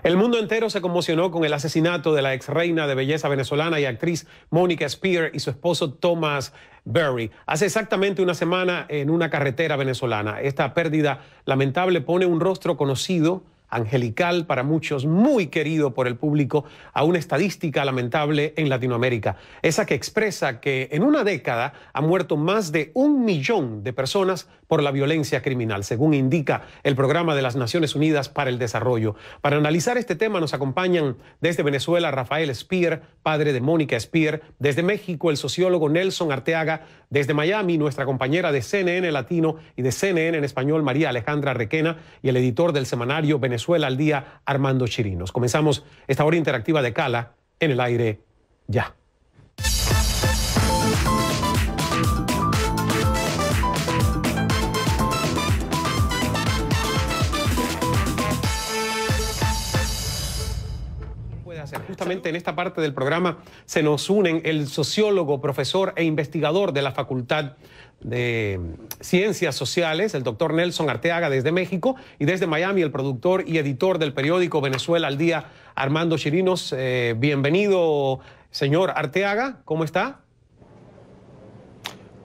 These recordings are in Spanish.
El mundo entero se conmocionó con el asesinato de la ex reina de belleza venezolana y actriz Mónica Spear y su esposo Thomas Berry. Hace exactamente una semana en una carretera venezolana. Esta pérdida lamentable pone un rostro conocido, angelical para muchos, muy querido por el público, a una estadística lamentable en Latinoamérica. Esa que expresa que en una década han muerto más de 1 millón de personas por la violencia criminal, según indica el Programa de las Naciones Unidas para el Desarrollo. Para analizar este tema nos acompañan desde Venezuela Rafael Spear, padre de Mónica Spear, desde México el sociólogo Nelson Arteaga, desde Miami nuestra compañera de CNN Latino y de CNN en español María Alejandra Requena y el editor del semanario Venezuela al Día Armando Chirinos. Comenzamos esta hora interactiva de Cala en el aire ya. Justamente en esta parte del programa se nos unen el sociólogo, profesor e investigador de la Facultad de Ciencias Sociales, el doctor Nelson Arteaga desde México, y desde Miami el productor y editor del periódico Venezuela al Día, Armando Chirinos. Bienvenido, señor Arteaga, ¿cómo está?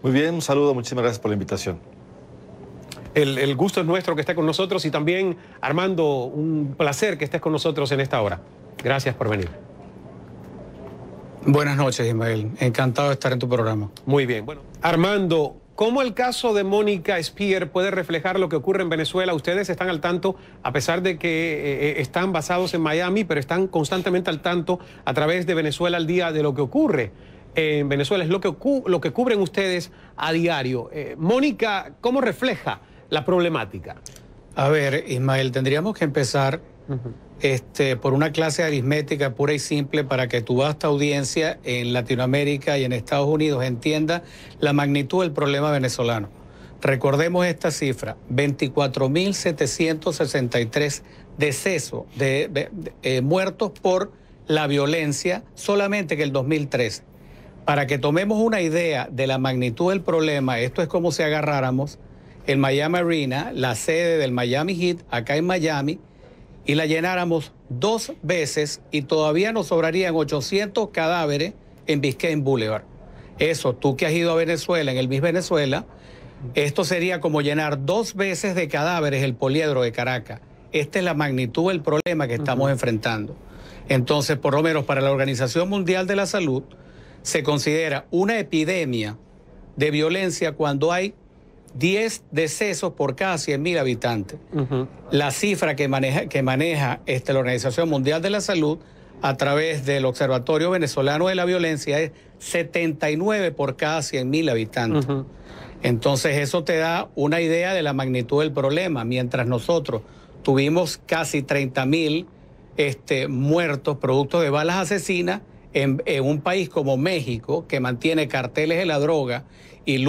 Muy bien, un saludo, muchísimas gracias por la invitación. El gusto es nuestro que esté con nosotros y también, Armando, un placer que estés con nosotros en esta hora. Gracias por venir. Buenas noches, Ismael. Encantado de estar en tu programa. Muy bien. Bueno, Armando, ¿cómo el caso de Mónica Spear puede reflejar lo que ocurre en Venezuela? Ustedes están al tanto, a pesar de que están basados en Miami, pero están constantemente al tanto a través de Venezuela al Día de lo que ocurre en Venezuela. Es lo que cubren ustedes a diario. Mónica, ¿cómo refleja la problemática? A ver, Ismael, tendríamos que empezar por una clase de aritmética pura y simple para que tu vasta audiencia en Latinoamérica y en Estados Unidos entienda la magnitud del problema venezolano. Recordemos esta cifra: 24.763 decesos muertos por la violencia solamente que el 2013. Para que tomemos una idea de la magnitud del problema, esto es como si agarráramos el Miami Arena, la sede del Miami Heat, acá en Miami, y la llenáramos 2 veces y todavía nos sobrarían 800 cadáveres en Biscayne Boulevard. Eso, tú que has ido a Venezuela, en el Miss Venezuela, esto sería como llenar 2 veces de cadáveres el poliedro de Caracas. Esta es la magnitud del problema que estamos enfrentando. Entonces, por lo menos para la Organización Mundial de la Salud, se considera una epidemia de violencia cuando hay 10 decesos por cada 100.000 habitantes. La cifra que maneja la Organización Mundial de la Salud a través del Observatorio Venezolano de la Violencia es 79 por cada 100.000 habitantes. Entonces eso te da una idea de la magnitud del problema. Mientras nosotros tuvimos casi 30.000 muertos producto de balas asesinas en un país como México, que mantiene carteles de la droga y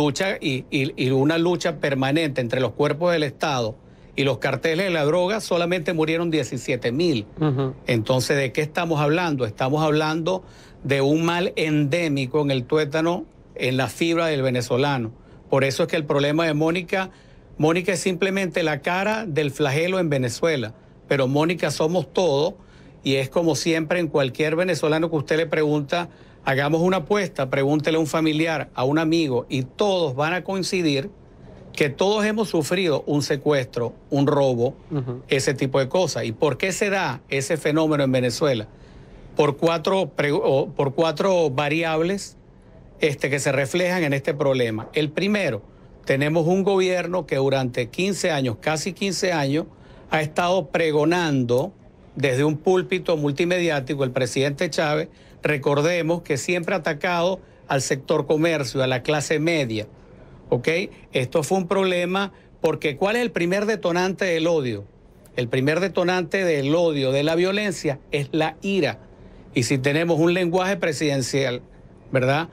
una lucha permanente entre los cuerpos del Estado y los carteles de la droga, solamente murieron 17.000. Entonces, ¿de qué estamos hablando? Estamos hablando de un mal endémico en el tuétano, en la fibra del venezolano. Por eso es que el problema de Mónica es simplemente la cara del flagelo en Venezuela, pero Mónica somos todos, y es como siempre en cualquier venezolano que usted le pregunta, hagamos una apuesta, pregúntele a un familiar, a un amigo, y todos van a coincidir que todos hemos sufrido un secuestro, un robo, ese tipo de cosas. ¿Y por qué se da ese fenómeno en Venezuela? Por cuatro variables que se reflejan en este problema. El primero, tenemos un gobierno que durante 15 años, casi 15 años, ha estado pregonando desde un púlpito multimediático, el presidente Chávez, recordemos que siempre ha atacado al sector comercio, a la clase media, ¿ok? Esto fue un problema porque ¿cuál es el primer detonante del odio? El primer detonante del odio, de la violencia, es la ira. Y si tenemos un lenguaje presidencial, ¿verdad?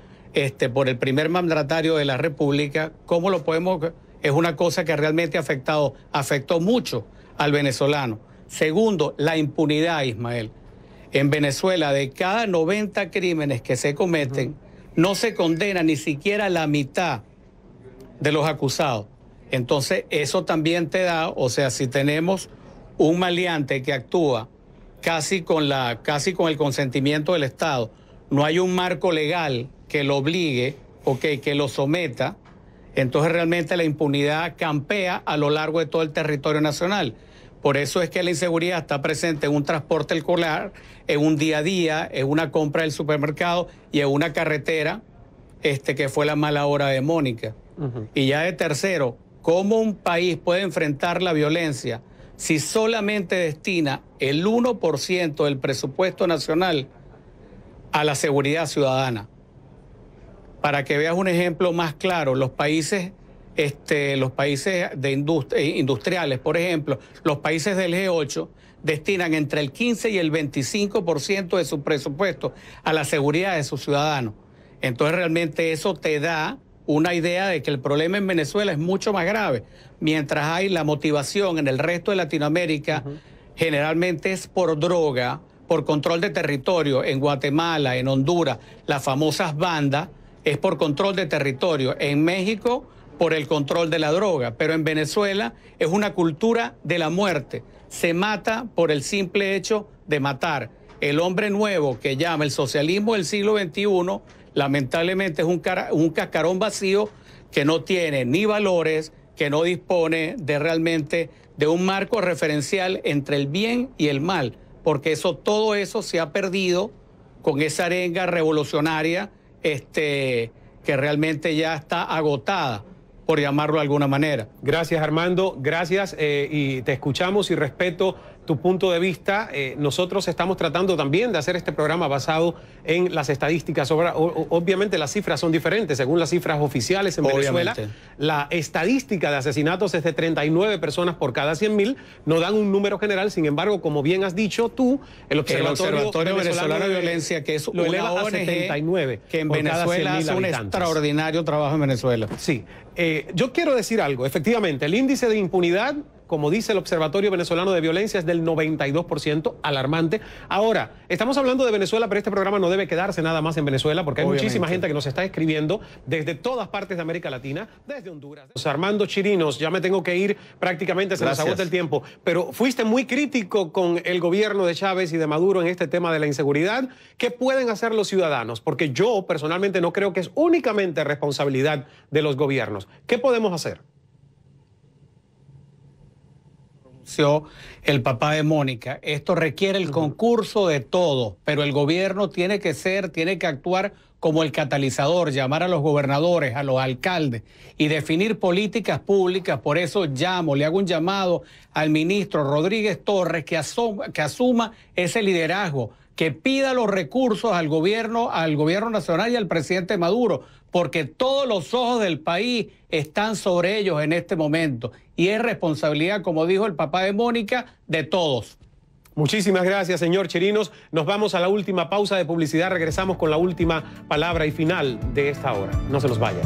Por el primer mandatario de la República, ¿cómo lo podemos? Es una cosa que realmente afectó mucho al venezolano. Segundo, la impunidad, Ismael. En Venezuela, de cada 90 crímenes que se cometen, no se condena ni siquiera la mitad de los acusados. Entonces, eso también te da, o sea, si tenemos un maleante que actúa casi con el consentimiento del Estado, no hay un marco legal que lo obligue o que lo someta, entonces realmente la impunidad campea a lo largo de todo el territorio nacional. Por eso es que la inseguridad está presente en un transporte escolar, en un día a día, en una compra del supermercado y en una carretera, que fue la mala hora de Mónica. Y ya de tercero, ¿cómo un país puede enfrentar la violencia si solamente destina el 1% del presupuesto nacional a la seguridad ciudadana? Para que veas un ejemplo más claro, los países industriales, por ejemplo, los países del G8 destinan entre el 15 y el 25% de su presupuesto a la seguridad de sus ciudadanos. Entonces realmente eso te da una idea de que el problema en Venezuela es mucho más grave. Mientras hay la motivación en el resto de Latinoamérica, generalmente es por droga, por control de territorio. En Guatemala, en Honduras, las famosas bandas, es por control de territorio. En México, por el control de la droga. Pero en Venezuela es una cultura de la muerte. Se mata por el simple hecho de matar. El hombre nuevo que llama el socialismo del siglo XXI, lamentablemente es un cascarón vacío que no tiene ni valores, que no dispone de realmente de un marco referencial entre el bien y el mal, porque todo eso se ha perdido con esa arenga revolucionaria que realmente ya está agotada, por llamarlo de alguna manera. Gracias, Armando, gracias, y te escuchamos y respeto tu punto de vista. Nosotros estamos tratando también de hacer este programa basado en las estadísticas. Obviamente las cifras son diferentes, según las cifras oficiales en Venezuela. La estadística de asesinatos es de 39 personas por cada 100.000, no dan un número general. Sin embargo, como bien has dicho tú, el Observatorio Venezolano de Violencia, que es lo eleva una a ONG 79 que en Venezuela hace un extraordinario trabajo en Venezuela. Sí, yo quiero decir algo. Efectivamente, el índice de impunidad, como dice el Observatorio Venezolano de Violencia, es del 92%, alarmante. Ahora, estamos hablando de Venezuela, pero este programa no debe quedarse nada más en Venezuela, porque hay muchísima gente que nos está escribiendo desde todas partes de América Latina, desde Honduras. Armando Chirinos, ya me tengo que ir, prácticamente se nos agota el tiempo, pero fuiste muy crítico con el gobierno de Chávez y de Maduro en este tema de la inseguridad. ¿Qué pueden hacer los ciudadanos? Porque yo personalmente no creo que es únicamente responsabilidad de los gobiernos. ¿Qué podemos hacer? El papá de Mónica, esto requiere el concurso de todos, pero el gobierno tiene que actuar como el catalizador, llamar a los gobernadores, a los alcaldes y definir políticas públicas. Por eso le hago un llamado al ministro Rodríguez Torres que asuma ese liderazgo, que pida los recursos al gobierno nacional y al presidente Maduro, porque todos los ojos del país están sobre ellos en este momento. Y es responsabilidad, como dijo el papá de Mónica, de todos. Muchísimas gracias, señor Chirinos. Nos vamos a la última pausa de publicidad. Regresamos con la última palabra y final de esta hora. No se nos vaya.